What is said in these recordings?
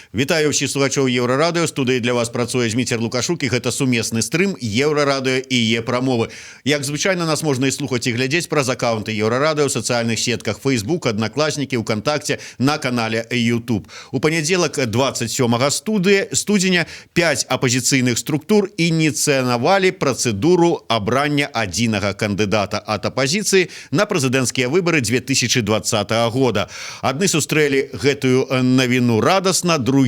Вітаю ўсіх слухачоў Еўрарадыё. Студыі для вас працуе Зміцер Лукашук, і гэта сумесны стрым Еўрарадыё і Е-прамовы. Як звычайна, нас можна і слухаць і глядзець праз акаунты Еўрарадыё ў сацыяльных сетках Facebook, Аднакласнікі, УКонтакце, на канале YouTube. У панядзелак 27 студзеня 5 апозіцыйных структур ініцыянавалі працэдуру абрання адзінага кандыдата ад апазіцыі на прэзідэнцкія выбары 2020 года. Адны сустрэлі гэтую навіну радасна, другие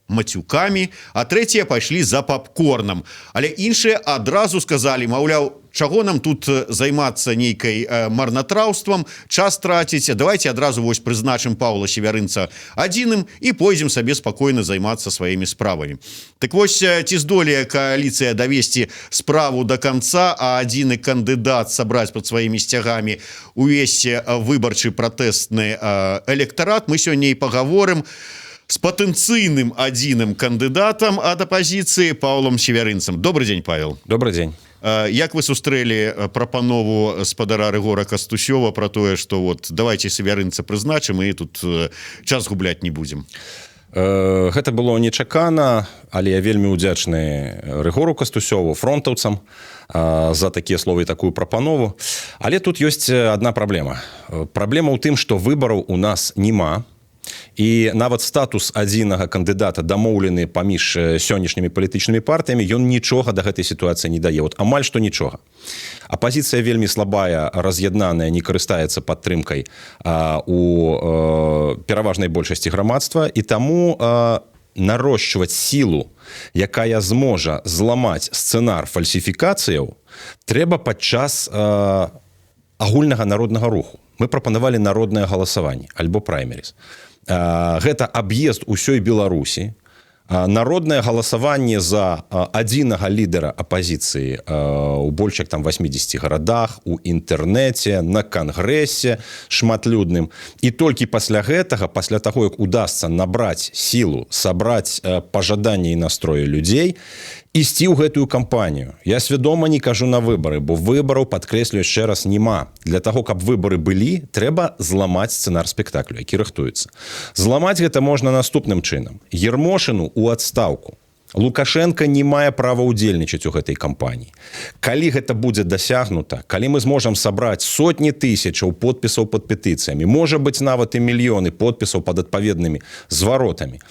матюкамі, а трэція пайшлі за папкорнам. Але іншыя адразу сказалі, маўляў, чаго нам тут займацца нейкай марнатраўствам, час траціць, давайте адразу вось прызначым Паўла Севярынца адзіным і пойдзем сабе спакойна займацца сваімі справамі. Так вось, ці здолее кааліцыя давесці справу до конца, а адзіны кандыдат сабраць пад сваімі сцягамі увесь выбарчы пратэстны электарат, мы сёння і пагаворым с патэнцыйным адзіным кандыдатам ад апозіцыі Паўлам Севярынцам. Добрый день, Павел. Добрый день. Як вы сустрэлі прапанову спадара Рыгора Кастусёва про тое, што вот давайте Севярынца прызначым і тут час губляць не будзем? Гэта было нечакана, але я вельмі ўдзячны Рыгору Кастусёву, фронтаўцам, за такія словы і такую прапанову. Але тут ёсць адна праблема. Праблема ў тым, што выбараў у нас няма, і нават статус адзінага кандыдата дамоўлены паміж сённяшнімі палітычнымі партыямі, ён нічога да гэтай сітуацыі не дае. Вот амаль што нічога. Апазіцыя вельмі слабая, раз'яднаная, не карыстаецца падтрымкай у пераважнай большасці грамадства, і таму нарошчваць сілу, якая зможа зламаць сцэнар фальсіфікацыяў, трэба падчас агульнага народнага руху. Мы прапанавалі народнае галасаванне, альбо праймеріз. Гэта аб'езд усёй Беларусі, народнае галасаванне за адзінага лідара апазіцыі у больш як там 80 гарадах, у інтэрнэце, на кангрэсе шматлюдным. І толькі пасля гэтага, пасля таго, як удасца набраць сілу, сабраць пажаданні і настроі людзей, ісці ў гэтую кампанію. Я свядома не кажу на выбары, бо выбараў, падкрэслю яшчэ раз, няма. Для таго, каб выбары былі, трэба зламаць сцэнар спектаклю, які рыхтуецца. Зламаць гэта можна наступным чынам. Ермошыну у адстаўку. Лукашенко не мае права ўдзельнічаць у гэтай кампаніі. Калі гэта будзе дасягнута, калі мы зможам сабраць сотні тысячаў подпісаў пад петыцыямі, можа быць нават і мільёны подпісаў пад адпаведнымі зваротамі,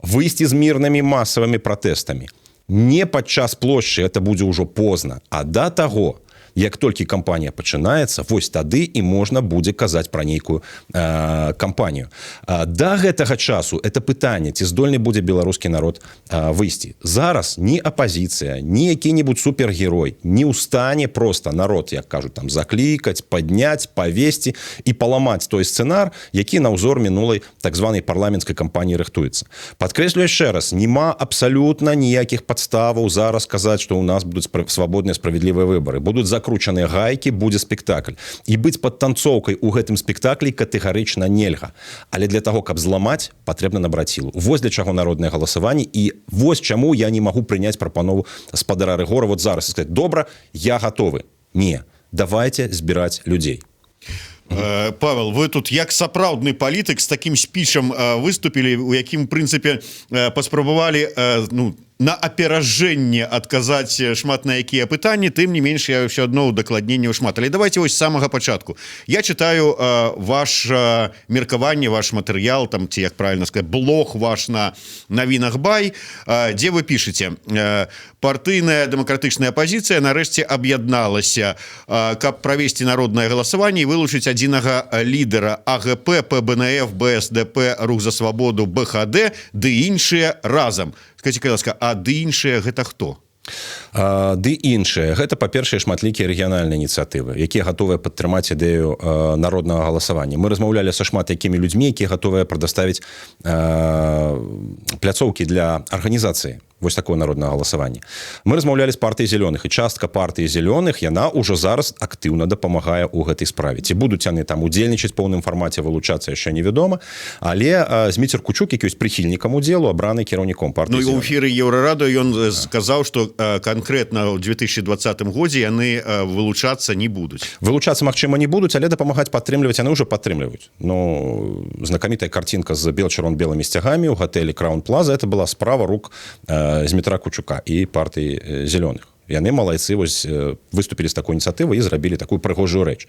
выйсці з мірнымі масавымі пратэстамі, не падчас плошчы, это будзе ўжо позна, а да таго, як толькі кампанія пачынаецца, вось тады і можна будзе казаць пра нейкую кампанію. Да гэтага часу это пытанне, ці здольны будзе беларускі народ выйсці. Зараз ні апазіцыя, ні які-небудзь супергерой не ў стане проста народ, як кажуць, там заклікаць, падняць, павесці і паламаць той сцэнар, які на ўзор мінулай так званай парламенцкай кампаніі рыхтуецца. Падкрэслю яшчэ раз, няма абсалютна ніякіх падставаў зараз казаць, што ў нас будуць свабодныя справядлівыя выбары. Будуць закручаныя гайкі, будзе спектакль. І быць падтанцоўкай у гэтым спектаклі катэгарычна нельга. Але для таго, каб зламаць, патрэбна набраць сілу. Вось для чаго народнае галасаванне, і вось чаму я не магу прыняць прапанову спадара Рыгора вот зараз і сказаць: добра, я гатовы. Не, давайте збіраць людзей. Павел, вы тут як сапраўдны палітык з такім спічам выступілі, у якім, в прынцыпе, паспрабавалі на аперажэнне адказаць шмат на якія пытанні, тым не менш я ўсё адно удакладненняў шмат. Але давайте вось з самага пачатку. Я читаю ваш меркаванне, ваш матэрыял, там, ці як правильно сказать, блог ваш на навінах Бай, дзе вы пішаце: партыйная дэмакратычная апазіцыя нарэшце аб'ядналася, каб правесці народнае галасаванне і вылучыць адзінага лідара АГП, ПБНФ, БСДП, Рух за свабоду, БХД ды іншыя разам. Скажите, калі ласка, а ды іншыя гэта хто? Ды іншыя. Гэта, па-першае, шматлікія рэгіянальныя ініцыятывы, якія гатовыя падтрымаць ідэю народнага галасавання. Мы размаўлялі са шмат якімі людзьмі, якія гатовыя прадаставіць пляцоўкі для арганізацыі вось такое народнае галасаванне. Мы размаўлялі з партыяй зялёных, і частка партыі зялёных, яна ўжо зараз актыўна дапамагае ў гэтай справе. Ці будуць яны там удзельнічаць поўным фармаце, вылучацца, яшчэ невядома, але Зміцер Кучук, які ёсць прыхільнікам удзелу, абраны кіраўніком партыі зялёных. Ну і ў эфіры Еўрарадыё ён сказаў, што канкрэтна ў 2020 годзе яны вылучацца не будуць. Вылучацца, магчыма, не будуць, але дапамагаць падтрымліваць яны ўжо падтрымліваюць. Ну, знакамітая картинка з бел-чырвон-белымі сцягамі ў гатэлі Краун Плаза, это была справа рук Змітра Кучука і партыі зялёных. Яны малайцы вось выступілі з такой ініцыятывай і зрабілі такую прыгожую рэч.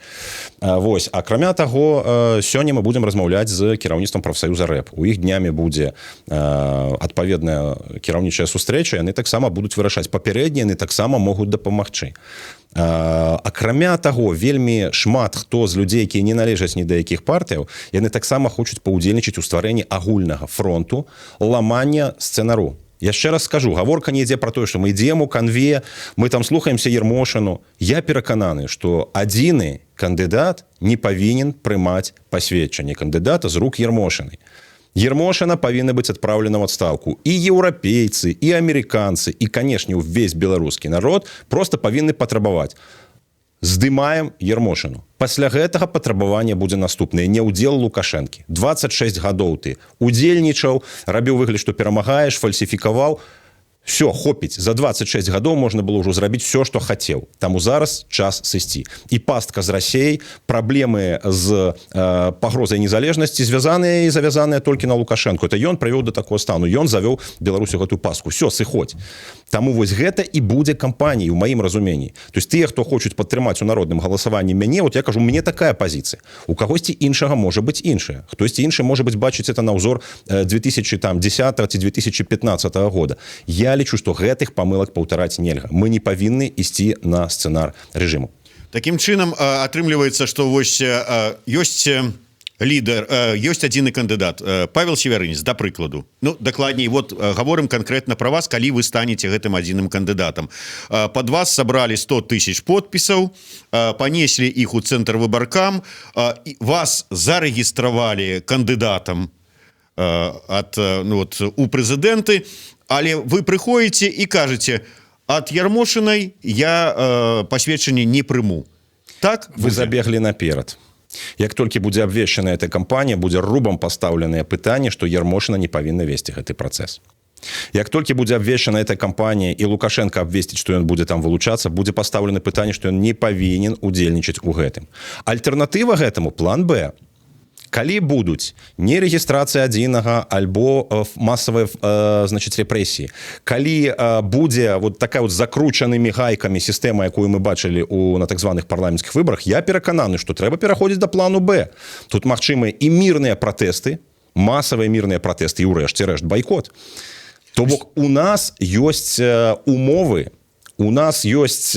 Вось, акрамя таго, сёння мы будзем размаўляць з кіраўніцтвам прафсаюза рэп. У іх днямі будзе адпаведная кіраўнічая сустрэча, яны таксама будуць вырашаць. Папярэднія яны таксама могуць дапамагчы. Акрамя таго, вельмі шмат хто з людзей, якія не належаць ні да якіх партыяў, яны таксама хочуць паўдзельнічаць у стварэнні агульнага фронту ламання сцэнару. Яшчэ раз скажу, гаворка не ідзе пра тое, што мы ідзем у канве, мы там слухаемся Ермошыну. Я перакананы, што адзіны кандыдат не павінен прымаць пасведчанне кандыдата з рук Ермошыны. Ермошына павінна быць адпраўлена ў адстаўку. І еўрапейцы, і амерыканцы, і, канешне, увесь беларускі народ проста павінны патрабаваць. Здымаем Ермошыну. Пасля гэтага патрабаванне будзе наступнае. Не ўдзел Лукашэнкі. 26 гадоў ты удзельнічаў, рабіў выгляд, што перамагаеш, фальсіфікаваў. Все, хопіць. За 26 гадоў можна было ўжо зрабіць все, што хацеў. Таму зараз час сысці. І пастка з Расіяй, праблемы з пагрозай незалежнасці звязаныя і завязаныя толькі на Лукашэнку. Это ён прывёў да такого стану. Ён завёў Беларусь у гэтую пастку. Все, сыходь. Таму вось гэта і будзе кампаніяй, у маім разуменні. То есть тыя, хто хочуць падтрымаць у народным галасаванні мяне, вот я кажу, мне такая пазіцыя. У кагосьці іншага можа быць іншая. Хтосьці іншы можа быць бачыць это на ўзор 2010 ці 2015 года. Я лічу, што гэтых памылак паўтараць нельга. Мы не павінны ісці на сцэнар рэжыму. Такім чынам атрымліваецца, што вось ёсць лідар, ёсць адзіны кандыдат, Павел Севярынец, да прыкладу. Ну, дакладней, вот гаворым канкрэтна пра вас, калі вы станеце гэтым адзіным кандыдатам. Пад вас сабралі 100 000 подпісаў, панеслі іх у цэнтр выбаркам, вас зарэгістравалі кандыдатам у прэзідэнты, але вы прыходзіце і кажаце, ад Ярмошынай я пасведчанне не прыму. Так? Вы забеглі наперад. Як толькі будзе абвешчаная эта кампанія, будзе рубам пастаўленае пытанне, што Ярмошына не павінна весці гэты працэс. Як толькі будзе абвешчана эта кампанія і Лукашенко абвесціць, што ён будзе там вылучацца, будзе пастаўлена пытанне, што ён не павінен удзельнічаць у гэтым. Альтэрнатыва гэтаму план Б. Калі будуць не рэгістрацыя адзінага альбо масавыя рэпрэсіі, калі будзе вот такая вот закручанымі гайкамі сістэма, якую мы бачылі на так званых парламенцкіх выбарах, я перакананы, што трэба пераходзіць да плану Б. Тут магчымыя і мірныя пратэсты, масавыя мірныя пратэсты і ўрэшце рэшт байкот. То бок у нас ёсць умовы, у нас ёсць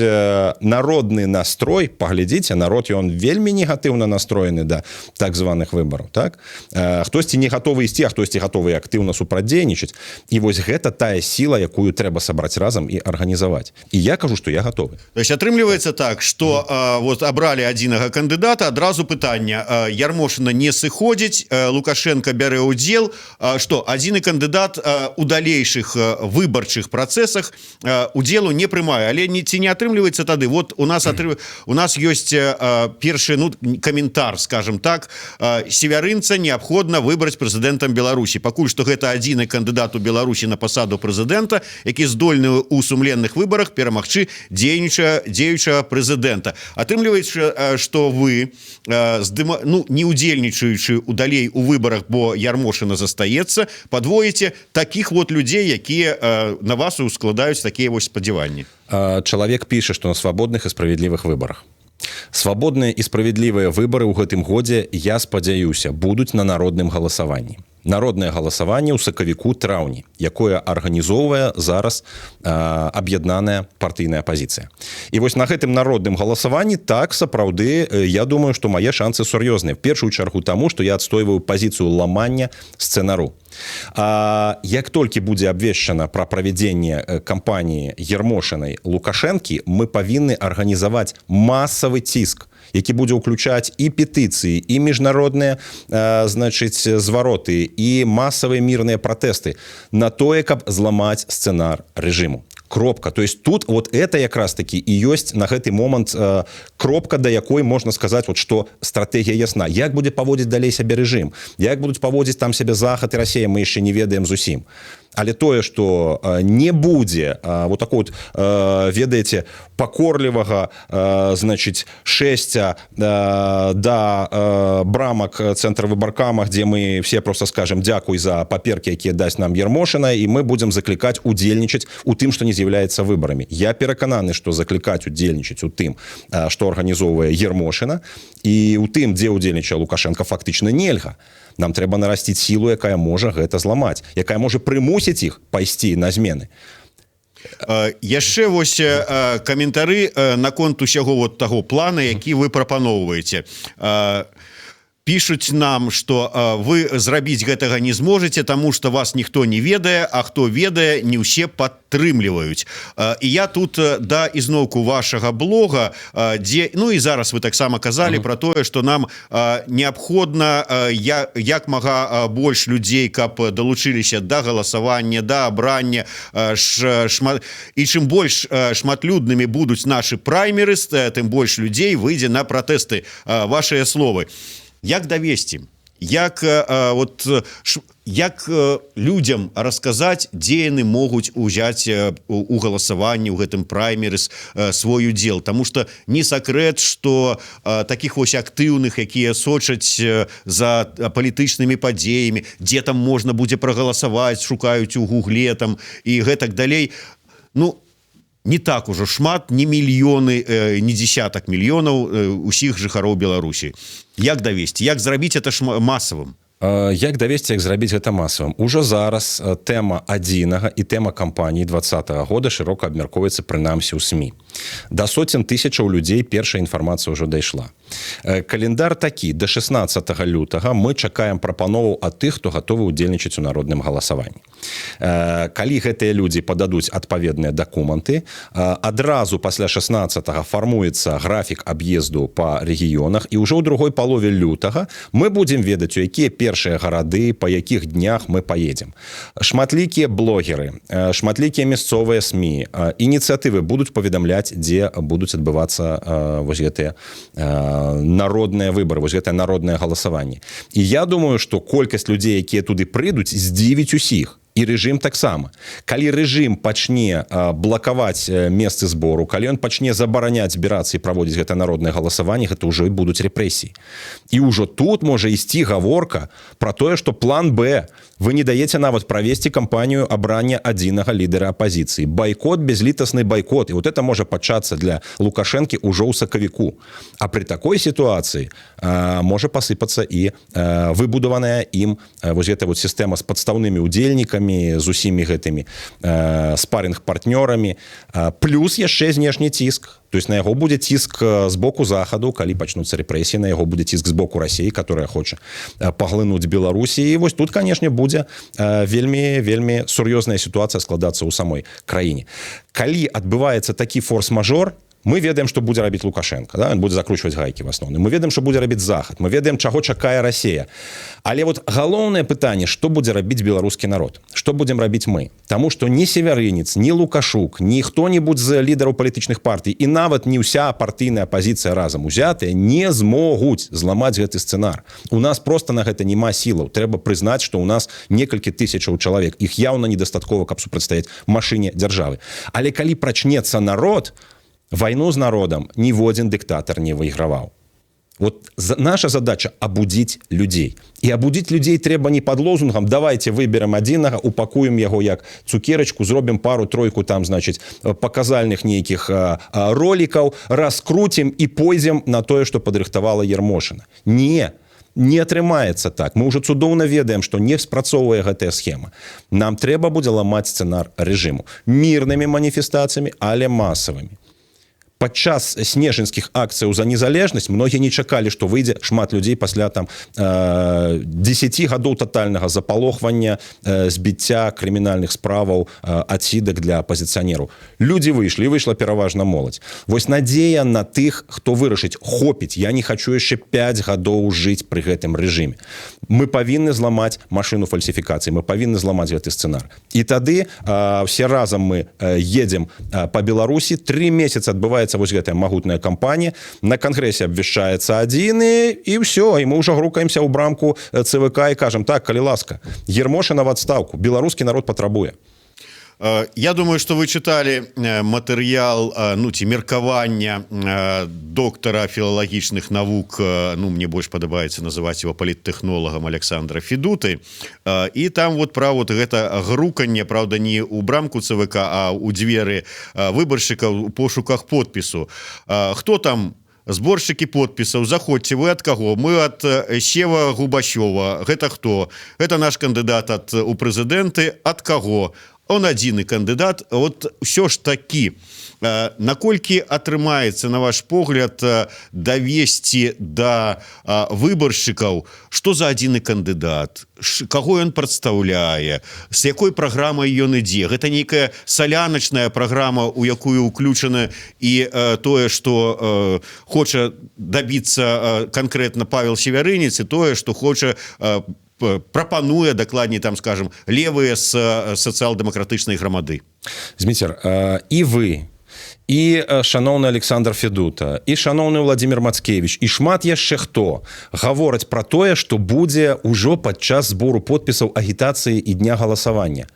народны настрой, паглядзіце, народ ён вельмі негатыўна настроены да так званых выбараў, так? Хтосьці не гатовы ісці, а хтосьці гатовы актыўна супрацьдзейнічаць. І вось гэта тая сіла, якую трэба сабраць разам і арганізаваць. І я кажу, што я гатовы. То есть атрымліваецца так, што вот абралі адзінага кандыдата, адразу пытанне, Ярмошына не сыходзіць, Лукашенко бярэ ўдзел, што адзіны кандыдат у далейшых выбарчых працэсах удзелу не прымае. Але ці не атрымліваецца тады, вот у нас ёсць першы каментар, скажем так, Севярынца неабходна выбраць прэзідэнтам Беларусі. Пакуль што гэта адзіны кандыдат у Беларусі на пасаду прэзідэнта, які здольны ў сумленных выбарах перамагчы дзеючага прэзідэнта. Атрымліваецца, што вы, не удзельнічаючы далей у выбарах, бо Ярмошына застаецца, падвоіце такіх вот людзей, якія на вас ускладаюць такія вось спадзяванні. Чалавек піша, што на свабодных і справядлівых выбарах. Свабодныя і справядлівыя выбары ў гэтым годзе, я спадзяюся, будуць на народным галасаванні. Народнае галасаванне ў сакавіку-траўні, якое арганізоўвае зараз аб'яднаная партыйная апазіцыя. І вось на гэтым народным галасаванні так, сапраўды, я думаю, што мае шансы сур'ёзныя. В першую чаргу таму, што я адстойваю пазіцыю ламання сцэнару. Як толькі будзе абвешчана пра правядзенне кампаніі Ярмошынай Лукашэнкі, мы павінны арганізаваць масавы ціск, які будзе ўключаць і петыцыі, і міжнародныя звароты, і масавыя мірныя пратэсты на тое, каб зламаць сцэнар рэжыму. Кропка. То есть тут вот это якраз таки і ёсць на гэты момант кропка, да якой можна сказаць, вот, што стратэгія ясна. Як будзе паводзіць далей сябе рэжым? Як будуць паводзіць там сябе Захад і Расія, мы яшчэ не ведаем зусім. але тое што не будзе вот такой вот, ведаеце, пакорлівага значыць шэсця да брамак цэнтра выбаркама, дзе мы все просто скажем дзякуй за паперкі, якія дасць нам Ермошына, і мы будзем заклікаць удзельнічаць у тым, што не з'яўляецца выбарамі. Я перакананы, што заклікаць удзельнічаць у тым, што арганізоўвае Ермошына, і у тым, дзе удзельнічае Лукашенко, фактычна нельга. Нам трэба нарасціць сілу, якая можа гэта зламаць, якая можа прымусіць іх пайсці на змены. Яшчэ вось каментары наконт усяго вот таго плана, які вы прапаноўваеце. Пишуць нам, что вы зрабіць гэтага не зможаце, таму что вас ніхто не ведае, а хто ведае, не ўсе падтрымліваюць. І я тут да ізноўку вашага блога, дзе, ну і зараз вы таксама казалі про тое, что нам неабходна як мага больш людзей, каб далучыліся да галасавання, да абрання, і чым больш шматлюднымі будуць нашы праймерыс, тым больш людзей выйдзе на пратэсты. Вашыя словы. Як давесці, як людзям расказаць, дзе яны могуць узяць у галасаванні ў гэтым праймерыс свой удзел, таму што не сакрэт, што такіх вось актыўных, якія сочаць за палітычнымі падзеямі, дзе там можна будзе прагаласаваць, шукаюць у гугле там і гэтак далей, ну не так ужо шмат, не мільёны, не десятак мільёнаў усіх жыхароў Беларусі. Як давесці, як зрабіць это масавым? Як давесці, як зрабіць гэта масавым? Ужо зараз тэма адзінага і тэма кампаніі 2020 года шырока абмяркоўваецца прынамсі ў СМІ. Да сотен тысячаў людзей першая інфармацыя ўжо дайшла. Календар такі: да 16 лютага мы чакаем прапановаў ад тых, хто гатовы ўдзельнічаць у народным галасаванні. Калі гэтыя людзі пададуць адпаведныя дакументы, адразу пасля 16-го фармуецца графік аб'езду па рэгіёнах, і ўжо ў другой палове лютага мы будзем ведаць, у якія першыя гарады, па якіх днях мы паедзем. Шматлікія блогеры, шматлікія мясцовыя СМІ, ініцыятывы будуць паведамляць, дзе будуць адбывацца вось гэтыя народныя выбары, вось гэтае народнае галасаванне. І я думаю, што колькасць людзей, якія туды прыйдуць, здзівіць усіх. І рэжым таксама. Калі рэжым пачне блакаваць месцы збору, калі ён пачне забараняць збірацца і праводзіць гэта народнае галасаванне, гэта ўжо і будуць рэпрэсіі. І ўжо тут можа ісці гаворка пра тое, што план Б. Вы не даеце нават правесці кампанію абрання адзінага лідера апазіцыі. Байкот, безлітасны байкот. І вот это можа пачацца для Лукашэнкі ўжо ў сакавіку. А пры такой сітуацыі можа пасыпацца і выбудаваная ім вось гэта вот сістэма з падстаўнымі ўдзельнікамі, з усімі гэтымі спарінг-партнёрамі, плюс яшчэ знешні ціск. То есть на яго будзе ціск з боку захаду, калі пачнуцца рэпрэсіі, на яго будзе ціск з боку Расіі, которая хоча паглынуць Беларусі. І вось тут, канешне, будзе вельмі сур'ёзная сітуацыя складацца ў самой краіне. Калі адбываецца такі форс-мажор, мы ведаем, што будзе рабіць Лукашенко, да? Ён будзе закручваць гайкі в асноўным. Мы ведаем, што будзе рабіць захад, мы ведаем, чаго чакае Расія. Але вот галоўнае пытанне, што будзе рабіць беларускі народ, што будзем рабіць мы. Таму што ні Севярынец, ні Лукашук, ні хто-небудзь з лідараў палітычных партый і нават не ўся партыйная апазіцыя разам узятыя не змогуць зламаць гэты сцэнар. У нас просто на гэта няма сілаў. Трэба прызнаць, што ў нас некалькі тысячаў чалавек. Іх яўна недастаткова, каб супрацьстаяць машыне дзяржавы. Але калі прачнецца народ, войну з народом ніводзін дыктатар не выйграваў. Вот наша задача абудзіць людзей. І абудзіць людзей трэба не пад лозунгам «давайте выберем адзінага, упакуем яго як цукерачку, зробім пару-тройку там, значыць, паказальных нейкіх ролікаў, раскруцім і пойдзем на тое, што падрыхтавала Ермошына». Не атрымаецца так. Мы ўжо цудоўна ведаем, што не спрацоўвае гэтая схема. Нам трэба будзе ламаць сцэнар рэжыму. Мірнымі маніфестацыямі, але масавымі. Падчас снежаньскіх акцыяў за незалежнасць многія не чакалі, што выйдзе шмат людзей пасля там 10 гадоў татальнага запалохвання, збіцця крымінальных справаў, адсідак для апазіцыянераў. Людзі выйшлі, і выйшла пераважна моладзь. Вось надзея на тых, хто вырашыць: хопіць, я не хачу яшчэ 5 гадоў жыць пры гэтым рэжыме. Мы павінны зламаць машыну фальсіфікацыі, мы павінны зламаць гэты сцэнар. І тады все разам мы едзем па Беларусі, 3 месяцы адбываецца пачынаецца вось гэтая магутная кампанія, на кангрэсе абвяшчаецца адзін і ўсё, і мы ўжо грукаемся ў брамку ЦВК і кажам: так, калі ласка, Ермошына в адстаўку, беларускі народ патрабуе. Я думаю, что вы читали материал, ну, ці меркавання доктора філалагічных навук, ну, мне больше падабаецца называть его политтехнологом Александра Федуты, и там вот про вот гэта груканне, правда, не у брамку ЦВК, а у дзверы выбаршчыкаў у пошуках подпісу. Хто там зборшчыкі подпісаў? Заходзьце, вы ад каго? Мы ад Сева Губащова. Гэта хто? Гэта наш кандыдат у прэзідэнты. Ад каго? Он адзіны кандыдат. Вот ўсё ж такі, наколькі атрымаецца, на ваш погляд, давесці да выбаршчыкаў, што за адзіны кандыдат, каго ён прадстаўляе, з якой праграмай ён ідзе? Гэта нейкая саляначная праграма, у якую ўключана і тое, што хоча дабіцца канкрэтна Павел Севярынец, і тое, што хоча прапануе, дакладней, там, скажем, левыя з сацыял-дэмакратычнай грамады. Зміцер, і вы, і шаноўны Александр Федута, і шаноўны Владимир Мацкевич, і шмат яшчэ хто гавораць пра тое, што будзе ўжо падчас збору подпісаў агітацыі і дня галасавання.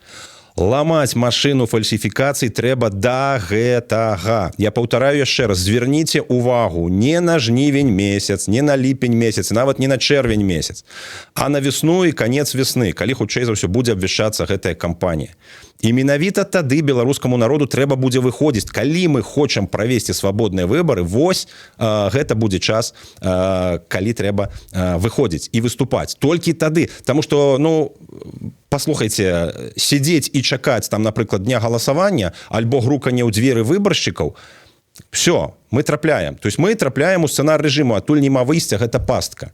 Ламаць машыну фальсіфікацый трэба да гэтага. Я паўтараю яшчэ раз, звярніце увагу не на жнівень месяц, не на ліпень месяц, нават не на чэрвень месяц, а на весну і канец весны, калі хутчэй за ўсё будзе абвяшчацца гэтая кампанія. І менавіта тады беларускаму народу трэба будзе выходзіць. Калі мы хочам правесці свабодныя выбары, вось гэта будзе час, калі трэба выходзіць і выступаць. Толькі тады. Таму што, ну, паслухайце, сядзець і чакаць, там, напрыклад, дня галасавання альбо груканне ў дзверы выбаршчыкаў, все, мы трапляем. То есть мы трапляем у сцэнар рэжыму, адтуль нема выйсця, гэта пастка.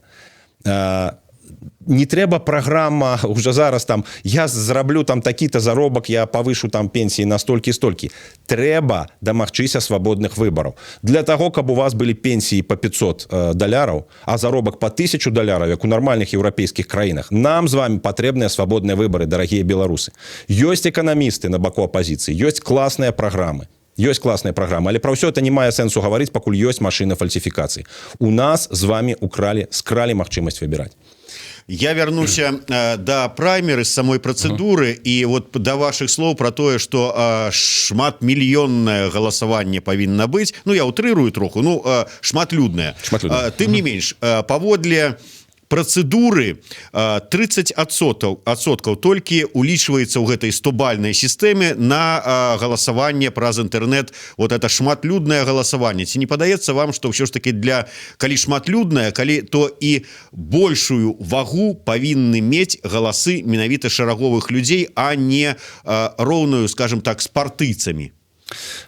Не трэба праграма уже зараз там, я зраблю там такі-то заробак, я павышу там пенсіі на столькі-столькі. Трэба дамагчыся свабодных выбараў. Для таго, каб у вас былі пенсіі по $500, а заробак по $1000, як у нармальных еўрапейскіх краінах, нам з вами патрэбныя свабодныя выбары, дарагія беларусы. Ёсць эканамісты на баку апазіцыі, ёсць класныя праграмы. Ёсць класныя праграмы, але пра ўсё это не мае сэнсу гаварыць, пакуль ёсць машына фальсіфікацыі. У нас з вами скралі магчымасць выбіраць. Я вернуся да праймеры, з самой працэдуры, і вот да вашых слоў пра тое, што шматмільённае галасаванне павінна быць. Ну, я утрырую троху, ну, шматлюднае. Тым не менш, паводле працэдуры 30% толькі улічваецца ў гэтай 100-бальнай сістэме на галасаванне праз інтэрнэт. Вот это шматлюднае галасаванне. Ці не падаецца вам, што ўсё ж таки калі шматлюднае, калі, то і большую вагу павінны мець галасы менавіта шараговых людзей, а не роўную, скажем так, з партыйцамі?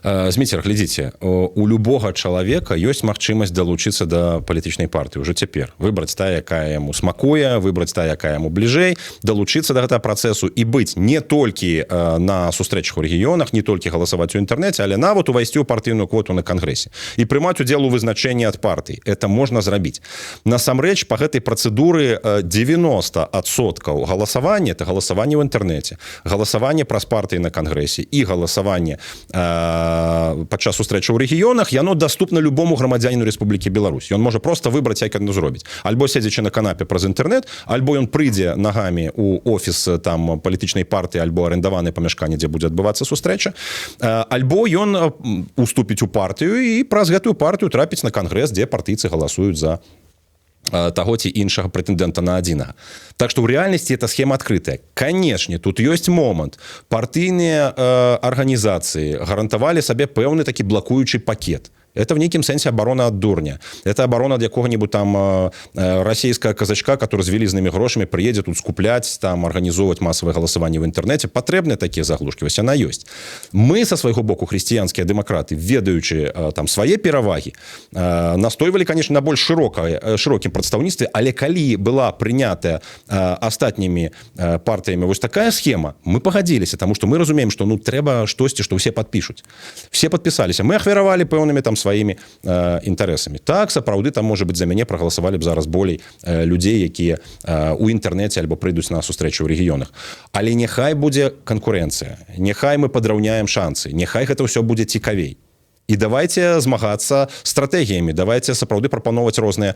Зміцер, глядзіце, у любога чалавека ёсць магчымасць далучыцца да палітычнай партыі ўжо цяпер, выбраць тая, якая яму смакуе, выбраць тая, якая яму бліжэй, далучыцца да гэтага працэсу і быць не толькі на сустрэчах у рэгіёнах, не толькі галасаваць у інтэрнэце, але нават увайсці ў партыйную квоту на кангрэсе і прымаць удзел у вызначэнні ад партый. Это можна зрабіць. Насамрэч, па гэтай працэдуры 90% галасавання — это галасаванне ў інтэрнэце, галасаванне праз партыі на кангрэсе і галасаванне падчас сустрэчы ў рэгіёнах, яно даступна любому грамадзяніну Рэспублікі Беларусь. Ён можа проста выбраць, як яно зробіць. Альбо сядзячы на канапе праз інтэрнэт, альбо ён прыйдзе нагамі ў офіс там палітычнай партыі альбо арендаванае памяшканне, дзе будзе адбывацца сустрэча, альбо ён уступіць у партыю і праз гэтую партыю трапіць на кангрэс, дзе партыйцы галасуюць за таго ці іншага прэтэндэнта на адзінага. Так што ў рэальнасці эта схема адкрытая. Канешне, тут ёсць момант. Партыйныя арганізацыі гарантавалі сабе пэўны такі блакуючы пакет. Это в неким сенсе оборона от дурня. Это оборона от какого-нибудь там российского казачка, который с велизными грошами приедет тут скуплять, там, организовывать массовое голосование в интернете. Потребны такие заглушки, вось она есть. Мы со своего боку, христианские демократы, ведаючи там свои пераваги, настойвали, конечно, на больш широким представництве, але калі была принята астатнімі партиями вось такая схема, мы погодились, потому что мы разумеем, что ну трэба штосьці, что все подпишут. Все подписались. Мы ахвяравали пэўнымі там сваімі інтарэсамі. Так, сапраўды, там, можа быць, за мяне прагаласавалі б зараз болей людзей, якія ў інтэрнэце альбо прыйдуць на сустрэчу ў рэгіёнах. Але няхай будзе канкурэнцыя, няхай мы падраўняем шансы, няхай гэта ўсё будзе цікавей. І давайте змагацца стратэгіямі, давайте сапраўды прапановваць розныя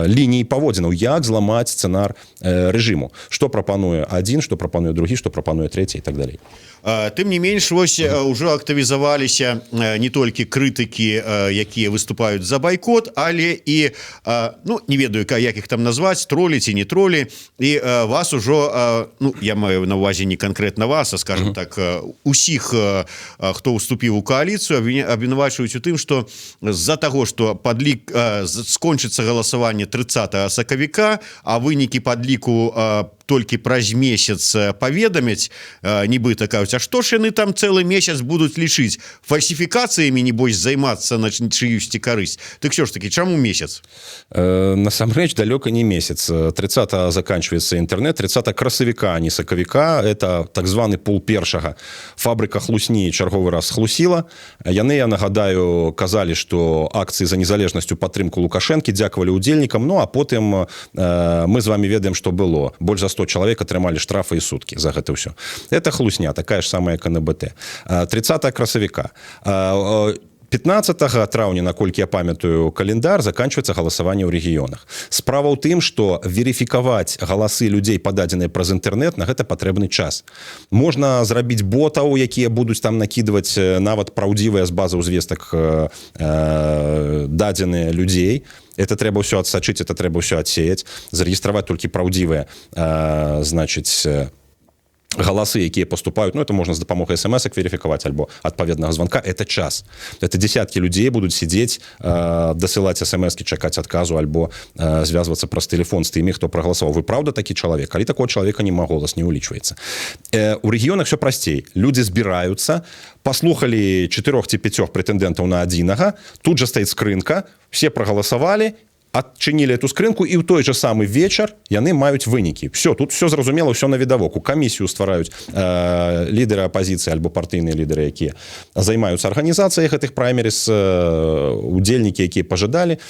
лініі паводзінаў, як зламаць сцэнар рэжыму. Што прапануе адзін, што прапануе другі, што прапануе трэці і так далей. Тым не менш, вось ўжо актывізаваліся не толькі крытыкі, якія выступаюць за байкот, але і, ну, не ведаю, як іх там назваць, тролі ці не тролі, і вас ужо, ну, я маю на увазе не канкрэтна вас, а, скажем так, усіх, хто ўступіў у кааліцыю, абвінавачваюць у тым, што з-за таго, што падлік скончыцца галасаванне 30 сакавіка, а вынікі падліку толькі праз месяц паведамяць, нібыта кажуць, а што ж яны там цэлы месяц будуць лічыць? Фальсіфікацыямі, небось, займацца на чыюсьці карысць? Дык що ж такі, чаму месяц? Насамрэч, далёка не месяц. 30 заканчивается интернет, 30 красавіка, а не сакавіка. Это так званы пул першага. Фабрыка хлусні чарговы раз хлусіла. Яны, я нагадаю, казалі, што акцыі за незалежнасць у падтрымку Лукашэнкі дзякавалі удзельнікам, ну а потым мы з вами ведаем, што было. Больш за 100 чалавек атрымалі штрафы і суткі за гэта ўсё. Это хлусня, такая ж самая, як КНБТ. 30 красавіка. 15 траўня, наколькі я памятаю календар, заканчивается галасаванне ў рэгіёнах. Справа ў тым, што верыфікаваць галасы людзей, пададзеныя праз інтэрнэт, на гэта патрэбны час. Можна зрабіць ботаў, якія будуць там накідваць нават праўдзівыя з базаў звестак дадзеныя людзей. Это трэба ўсё адсачыць, это трэба ўсё адсеяць, зарэгістраваць толькі праўдзівыя, значыць, галасы, якія поступаюць, ну, это можна з дапамогай смс-ак верыфікаваць альбо адпаведнага званка, это час. Это десяткі людзей будуць сидзець, дасылаць смс-кі, чакаць адказу альбо звязвацца праз тэлефон з тымі, хто прагаласаваў. Вы правда такі чалавек? Калі такого чалавека няма, голас не ўлічваецца. У рэгіёнах все прасцей. Людзі збіраюцца, паслухалі 4 ці 5 прэтэндэнтаў на адзінага, тут жа стаіць скрынка, все прагаласавалі, адчынілі эту скрынку, і ў той же самы вечар яны маюць вынікі. Все, тут все зразумела, все навідавоку. Камісію ствараюць лідеры апазіцыі альбо партыйныя лідеры, якія займаюцца арганізацыяй гэтых праймеріз, удзельнікі, якія пажадалі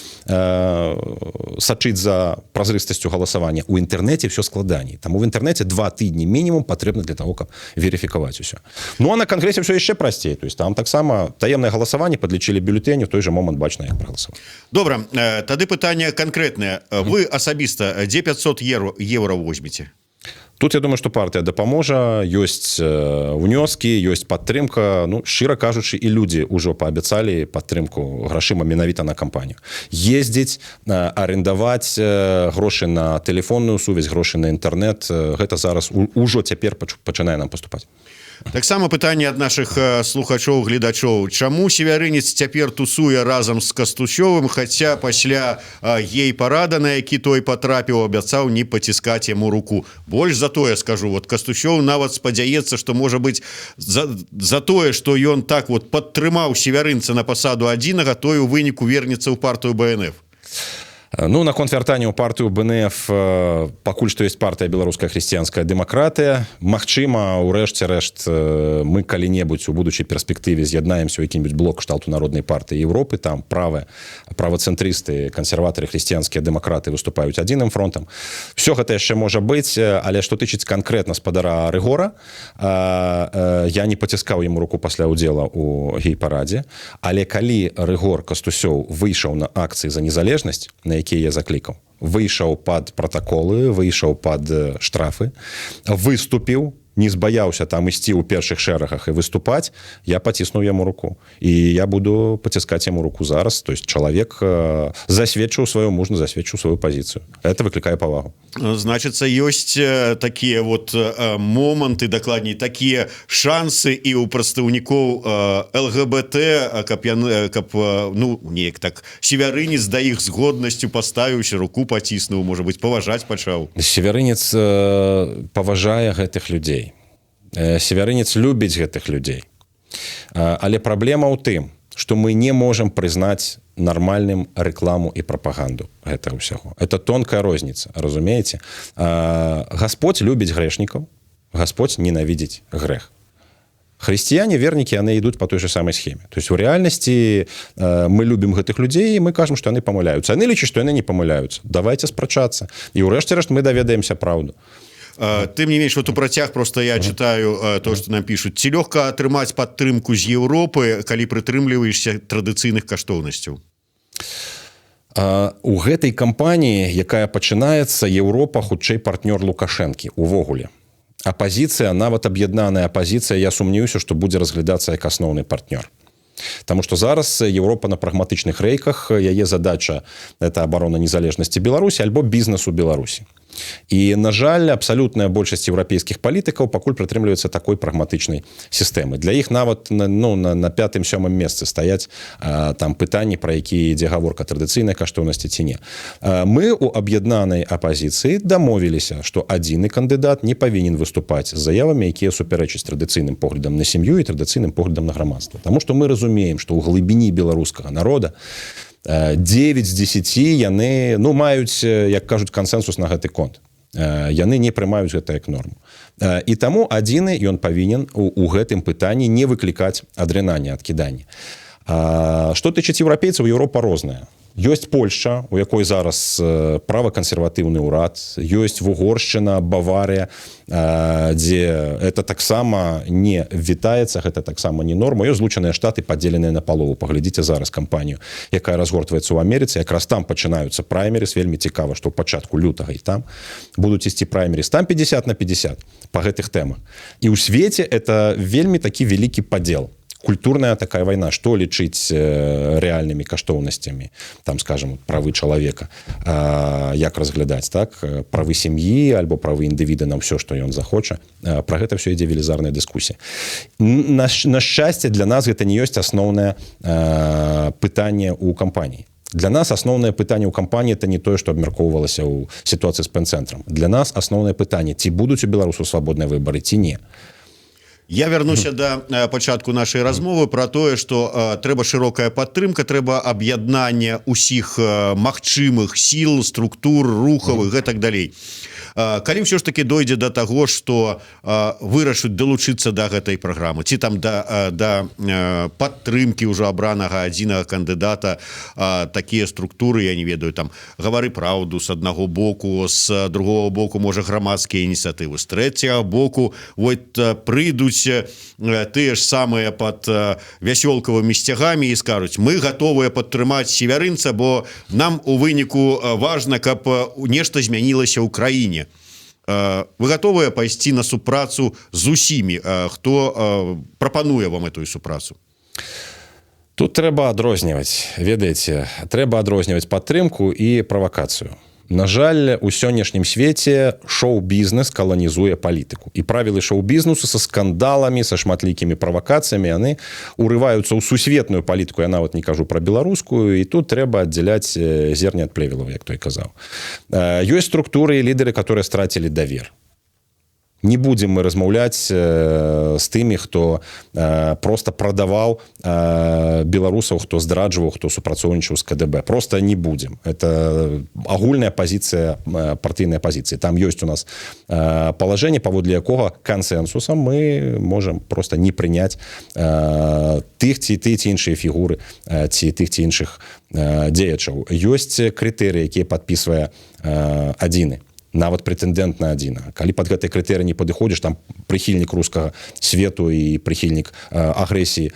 сачыць за празрыстасцю галасавання. У інтэрнэце все складаней. Таму в інтэрнэце 2 тыдні мінімум патрэбна для того, каб верыфікаваць усё. Ну а на кангрэсе все яшчэ прасцей. То есть там таксама таемнае галасаванне, падлічылі бюлетэні, у той же момант бачна, як прагаласаваць. Добра, тады пытанне конкретное. Вы особисто где 500 евро возьмете? Тут я думаю, што партыя дапаможа, ёсць ўнёскі, ёсць падтрымка, ну, шчыра кажучы, і людзі ўжо паабяцалі падтрымку грашыма менавіта на кампанію. Ездзіць, арендаваць грошы на тэлефонную сувязь, грошы на інтэрнэт, гэта зараз ужо цяпер пачынае нам паступаць. Таксама пытанне ад нашых слухачоў, гледачоў. Чаму севярынец цяпер тусуе разам з Кастусёвым, хаця пасля гей-парада, на які той патрапіў, абяцаў не паціскаць яму руку? Больш за тое скажу, вот Кастусёў нават спадзяецца, што можа быць за тое, што ён так вот падтрымаў севярынца на пасаду адзінага, той у выніку вернецца ў партыю БНФ. Ну, наконт вяртання ў партыю БНФ пакуль што ёсць партыя беларуская хрысціянская дэмакратыя. Магчыма, у рэшце рэшт мы калі-небудзь у будучай перспектыве з'яднаемся ў які-небудзь блок кшталту Народнай партыі Европы, там правацэнтрысты, кансерватары, хрысціянскія дэмакраты выступаюць адзіным фронтам. Всё гэта яшчэ можа быць, але што тычыць канкрэтна спадара Рыгора, я не паціскаў яму руку пасля ўдзела ў гей-парадзе, але калі Рыгор Кастусёў выйшаў на акцыі за незалежнасць, на якія я заклікаў, выйшаў пад пратаколы, выйшаў пад штрафы, выступіў, не збаяўся там ісці ў першых шэрагах і выступаць, я паціснуў яму руку. І я буду паціскаць яму руку зараз. То есть чалавек засведчыў сваю мужнасць, засведчыў сваю пазіцыю. Это выклікае павагу. Значыцца, ёсць такія вот моманты, дакладней, такія шансы і ў прадстаўнікоў ЛГБТ, каб ну, неяк так севярынец да іх з годнасцю паставіўся, руку паціснуў, можа быць, паважаць пачаў. Севярынец паважае гэтых людзей. Севярынец любіць гэтых людзей. Але праблема ў тым, што мы не можам прызнаць нармальным рэкламу і прапаганду гэтага ўсяго. Это тонкая розніца, разумееце? Гасподзь любіць грэшнікаў, Гасподзь ненавідзіць грэх. Хрысціяне, вернікі, яны ідуць па той же самай схеме. То есть у рэальнасці мы любім гэтых людзей, і мы кажам, што яны памыляюцца. Яны лічаць, што яны не памыляюцца. Давайце спрачацца. І ўрэшце рэшт мы даведаемся праўду. Тым не менш, вот у працяг просто я читаю то, что нам пишут. Ці лёгка атрымаць падтрымку з Еўропы, калі прытрымліваешся традыцыйных каштоўнасцяў? У гэтай кампаніі, якая пачынаецца, Еўропа хутчэй партнёр Лукашэнкі увогуле. Апазіцыя, нават аб'яднаная апазіцыя, я сумнеюся, што будзе разглядацца як асноўны партнёр. Таму што зараз Еўропа на прагматычных рэйках, яе задача – это абарона незалежнасці Беларусі альбо бізнесу Беларусі. І, на жаль, абсалютная большасць еўрапейскіх палітыкаў пакуль прытрымліваецца такой прагматычнай сістэмы. Для іх нават на 5-7 месцы стаяць там пытанні, пра якія ідзе гаворка, традыцыйнай каштоўнасці ці не. Мы у аб'яднанай апазіцыі дамовіліся, што адзіны кандыдат не павінен выступаць з заявамі, якія супярэчаць традыцыйным поглядам на сям'ю і традыцыйным поглядам на грамадства. Таму што мы разумеем, што ў глыбіні беларускага народа 9 з 10 яны маюць, як кажуць, кансенсус на гэты конт. Яны не прымаюць гэта як норму. І таму адзіны ён павінен у гэтым пытанні не выклікаць адрынання, адкіданні. Што тычыць еўрапейцаў, Еўропа розная. Ёсць Польшча, у якой зараз правакансерватыўны ўрад, ёсць Вугоршчына, Баварыя, дзе это таксама не вітаецца, гэта таксама не норма. Ёсць Злучаныя Штаты, падзеленыя на палову. Паглядзіце зараз кампанію, якая разгортваецца ў Амерыцы. Якраз там пачынаюцца праймерыс. Вельмі цікава, што ў пачатку лютага і там будуць ісці праймерыс. Там 50/50 па гэтых тэмах. І ў свеце это вельмі такі вялікі падзел. Культурная такая вайна, што лічыць рэальнымі каштоўнасцямі, там, скажем, правы чалавека, як разглядаць, так, правы сям'і альбо правы індывіда на ўсё, што ён захоча. Пра гэта ўсё ідзе велізарная дыскусія. На шчасце, для нас гэта не ёсць асноўнае пытанне ў кампаніі. Для нас асноўнае пытанне ў кампаніі это не тое, што абмяркоўвалася ў сітуацыі з пэн-цэнтрам. Для нас асноўнае пытанне, ці будуць у беларусаў свабодныя выбары, ці не. Я вярнуся да пачатку нашай размовы пра тое, што трэба шырокая падтрымка, трэба аб'яднанне ўсіх магчымых сіл, структур, рухаў і гэтак далей. Калі ўсё ж таки дойдзе да таго, што вырашуць далучыцца да гэтай праграмы, ці там да падтрымкі ўжо абранага адзінага кандыдата такія структуры, я не ведаю, там гавары праўду з аднаго боку, з другого боку можа грамадскія ініцыятывы, з трэцяга боку прыйдуць тыя ж самыя пад вясёлкавымі сцягамі і скажуць: мы гатовыя падтрымаць севярынца, бо нам у выніку важна, каб нешта змянілася ў краіне. Вы гатовыя пайсці на супрацу з усімі, хто прапануе вам эту супрацу? Тут трэба адрозніваць, ведаеце, трэба адрозніваць падтрымку і правакацыю. На жаль, у сённяшнім свеце шоу-бізнес каланізуе палітыку. І правілы шоу-бізнесу са скандаламі, са шматлікімі правакацыямі, яны урываюцца ў сусветную палітыку, я нават не кажу пра беларускую, і тут трэба аддзяляць зерне ад плевелаў, як той казаў. Ёсць структуры і лідеры, которые страцілі давер. Не будем мы размаўляць з тымі, хто просто прадаваў беларусаў, хто здраджваў, хто супрацоўнічаў з КДБ. Просто не будем. Это агульная пазіцыя, партыйная пазіцыя. Там ёсць у нас палажэнне, паводле якога кансенсусам мы можам просто не прыняць тых ці іншыя фігуры ці тых ці іншых дзеячаў. Ёсць крытэрыі, якія падпісвае адзіны. Нават прэтэндэнт на адзіна. Калі пад гэтай крытэрыі не падыходзіш, там прыхільнік рускага свету і прыхільнік агрэсіі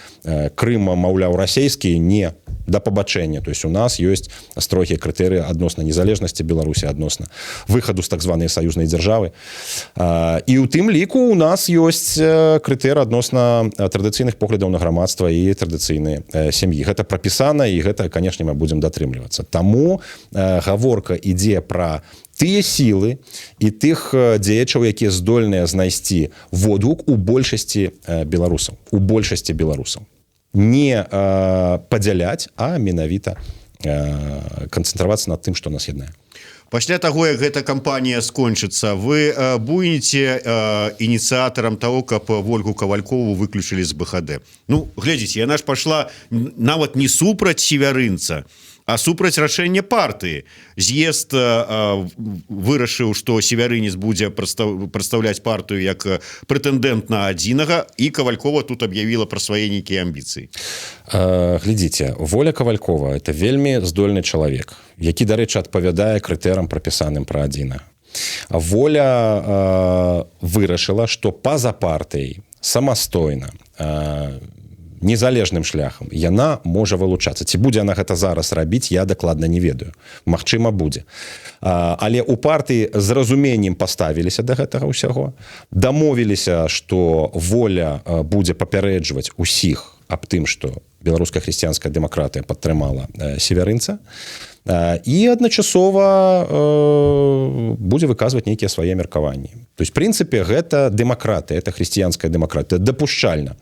Крыма, маўляў, расійскі, не, да пабачэння. То есть у нас ёсць строгія крытэрыі адносна незалежнасці Беларусі, адносна выхаду з так званай саюзнай дзяржавы. І ў тым ліку у нас ёсць крытэры адносна традыцыйных поглядаў на грамадства і традыцыйныя сям'і. Гэта прапісана, і гэта, канешне, мы будзем датрымлівацца. Таму гаворка ідзе пра тыя сілы і тых дзеячаў, якія здольныя знайсці водгук у большасці беларусаў. У большасці беларусаў. Не падзяляць, а менавіта канцэнтравацца над тым, што нас яднае. Пасля таго, як гэта кампанія скончыцца, вы будзеце ініцыятарам таго, каб Вольгу Кавалькову выключылі з БХД. Ну, глядзіце, яна ж пайшла нават не супраць севярынца, а супраць рашэння партыі. З'езд вырашыў, што севярынец будзе прадстаўляць партыю як прэтэндэнт на адзінага, і Кавалькова тут аб'явіла пра свае нейкія амбіцыі. Глядзіце, Воля Кавалькова – это вельмі здольны чалавек, які, дарэчы, адпавядае крытэрам, прапісаным пра адзіна. Воля вырашыла, што па-за партыяй самастойна незалежным шляхам яна можа вылучацца. Ці будзе она гэта зараз рабіць, я дакладна не ведаю. Магчыма, будзе. Але ў партыі з разуменнем паставіліся да гэтага ўсяго, дамовіліся, што Воля будзе папярэджваць усіх аб тым, што беларуская хрысціянская дэмакратыя падтрымала северынца, і адначасова будзе выказваць нейкія свае меркаванні. То есть, в прынцыпе, гэта дэмакратыя, это хрысціянская дэмакратыя, дапушчальна.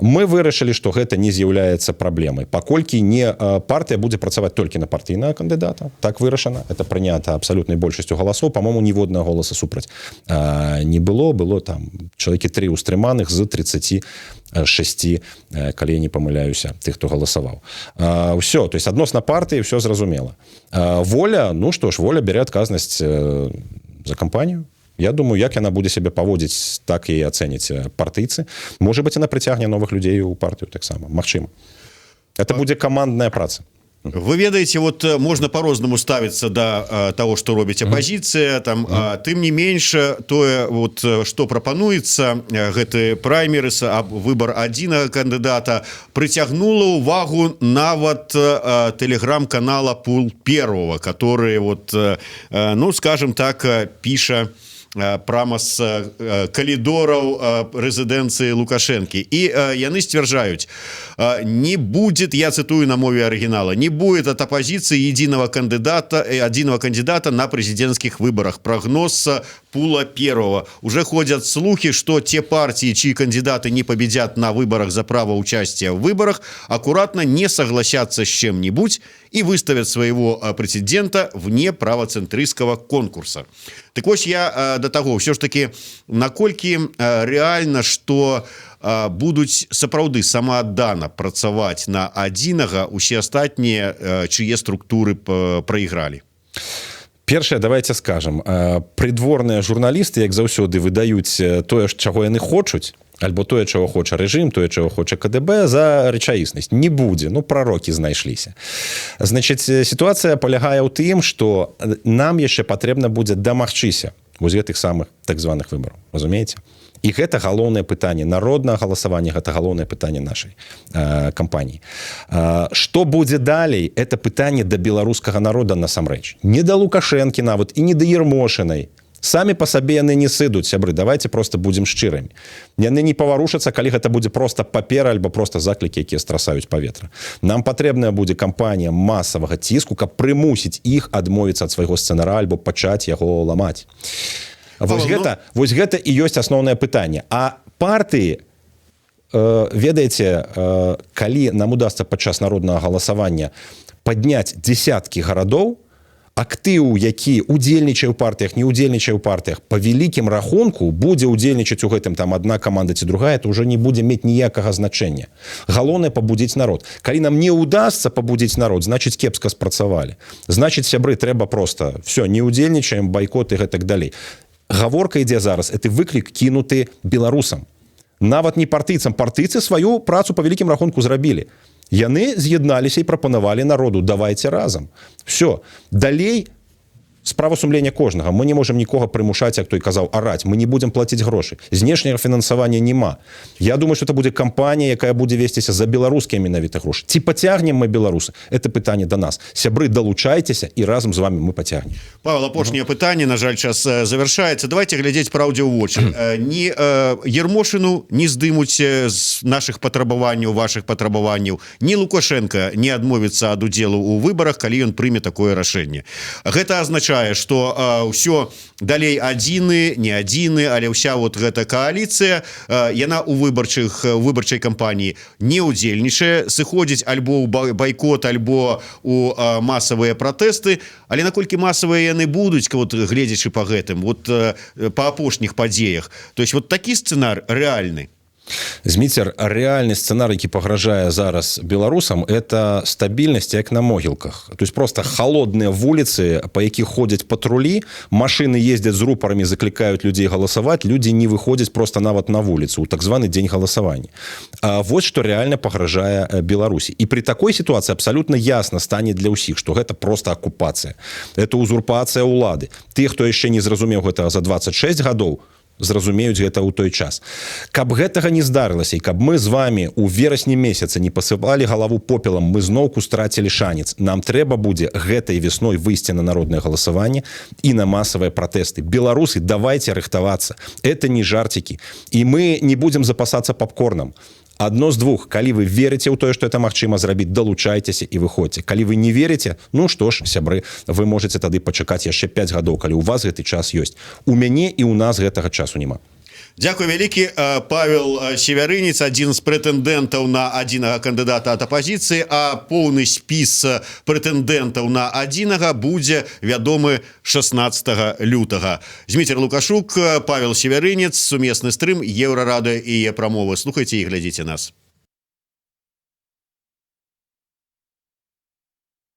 Мы вырашылі, што гэта не з'яўляецца праблемай, паколькі не партыя будзе працаваць толькі на партыйнага кандыдата. Так вырашана, это прынята абсалютнай большасцю галасоў, па-мому, ніводнага голаса супраць не было, было там чалавекі 3 устрыманых з 36, калі я не памыляюся, тых, хто галасаваў. Ўсё, то есть адносна партыі ўсё зразумела. Воля, ну што ж, Воля бярэ адказнасць за кампанію. Я думаю, як яна будзе сябе паводзіць, так і ацэняць партыйцы. Можа быць, яна прыцягне новых людзей у партыю таксама. Магчыма. Это будзе камандная праца. Вы ведаеце, вот можна по-рознаму ставіцца да того, што робіць апазіцыя, там, тым не менш, тое, вот, што прапануецца, гэты праймерыс, выбар адзінага кандыдата, прыцягнула ўвагу нават тэлеграм-канала Пул Первого, который, вот, ну, скажем так, піша прямо з калідораў рэзідэнцыі Лукашэнкі. І яны сцвярджаюць, не будет, я цитую на мове оригинала, не будет от оппозиции единого кандидата на президентских выборах. Прогноз Пула Первого. Уже ходят слухи, что те партии, чьи кандидаты не победят на выборах за право участия в выборах, аккуратно не согласятся с чем-нибудь и выставят своего претендента вне правоцентристского конкурса. Так вот, я до того, все ж таки, наколькі реально, что будуць сапраўды самааддана працаваць на адзінага, усе астатнія, чые структуры прайгралі? Першае, давайте скажам, прыдворныя журналісты, як заўсёды, выдаюць тое, чаго яны хочуць, альбо тое, чаго хоча рэжым, тое, чаго хоча КДБ, за рэчаіснасць. Не будзе, ну, прарокі знайшліся. Значыць, сітуацыя палягае ў тым, што нам яшчэ патрэбна будзе дамагчыся вось гэтых самых так званых выбараў. Разумееце? І гэта галоўнае пытанне народнага галасавання, гэта галоўнае пытанне нашай кампаніі. Што будзе далей, это пытанне да беларускага народа насамрэч. Не да Лукашэнкі нават і не да Ермошынай. Самі па сабе яны не сыдуць, сябры, давайте просто будзем шчырымі. Яны не паварушацца, калі гэта будзе просто папера альбо просто заклікі, якія страсаюць паветра. Нам патрэбная будзе кампанія масавага ціску, каб прымусіць іх адмовіцца ад свайго сцэнара альбо пачаць яго ламаць. Вось гэта і ёсць асноўнае пытанне. А партыі, ведаеце, калі нам удасца падчас народнага галасавання падняць дзесяткі гарадоў, актыў, які удзельнічае ў партыях, не удзельнічае ў партыях, па вялікім рахунку будзе удзельнічаць у гэтым там адна каманда ці другая, то ўжо не будзе мець ніякага значэння. Галоўнае пабудзіць народ. Калі нам не ўдасца пабудзіць народ, значыць кепска спрацавалі. Значыць, сябры, трэба проста все, не удзельнічаем, байкот і гэтак далей. Гаворка ідзе зараз, это выклік кінуты беларусам. Нават не партыйцам. Партыйцы сваю працу па вялікім рахунку зрабілі. Яны з'ядналіся і прапанавалі народу, давайте разам. Все. Далей справа сумлення кожнага. Мы не можем нікога прымушаць, як той казаў, араць. Мы не будем плаціць грошы. Знешняга фінансавання няма. Я думаю, что это будзе кампанія, якая будзе весціся за беларускія менавіта грошы. Ці пацягнем мы беларусы? Это пытанне да нас. Сябры, далучайцеся, і разам з вами мы пацягнем. Павел, апошняе пытанне, на жаль, час завяршаецца. Давайте глядзець праўдзе ў вочы. Ні Ермошыну не здымуць з нашых патрабаванняў, вашых патрабаванняў. Ні Лукашенко не адмовіцца ад удзелу ў выбарах, калі ён прыме такое рашэнне. Гэта азначае, что ўсё далей адзіны, не адзіны, але ўся вот гэта кааліцыя, яна у выбарчай кампаніі не ўдзельнічае, сыходзіць альбо ў байкот, альбо у масавыя пратэсты, але наколькі масавыя яны будуць, вот, гледзячы па гэтым, вот па апошніх падзеях. То есть вот такі сцэнар рэальны. Зміцер, рэальны сцэнарый, які пагражае зараз беларусам, это стабільнасць, як на могілках. То есть просто холодныя вуліцы, па якіх ходзяць патрулі, машыны ездзяць з рупарамі, заклікаюць людзей галасаваць, людзі не выходзяць просто нават на вуліцу, у так званы дзень галасавання. Вот што рэальна пагражае Беларусі. І при такой сітуацыі абсалютна ясна стане для ўсіх, што гэта просто акупацыя. Это узурпацыя ўлады. Тыя, хто яшчэ не зразумеў гэтага за 26 гадоў, зразумеюць гэта ў той час. Каб гэтага не здарылася, і каб мы з вами у верасні месяца не пасыпалі галаву попелам, мы зноўку страцілі шанец. Нам трэба будзе гэтай весной выйсці на народнае галасаванне і на масавыя пратэсты. Беларусы, давайте рыхтавацца. Это не жартики. І мы не будзем запасацца попкорном. Адно з двух, калі вы верыце ў тое, што это магчыма зрабіць, далучайцеся і выходзьце. Калі вы не верыце, ну што ж, сябры, вы можете тады пачакаць яшчэ 5 гадоў, калі ў вас гэты час ёсць. У мяне і ў нас гэтага часу няма. Дякую вялікі. Павел Севярынец, адзін з прэтэндэнтаў на адзінага кандыдата ад апазіцыі, а поўны спіс прэтэндэнтаў на адзінага будзе вядомы 16 лютага. Зміцер Лукашук, Павел Севярынец, сумесны стрым, Еўрарадыё і яе прамовы. Слухайце і глядзіце нас.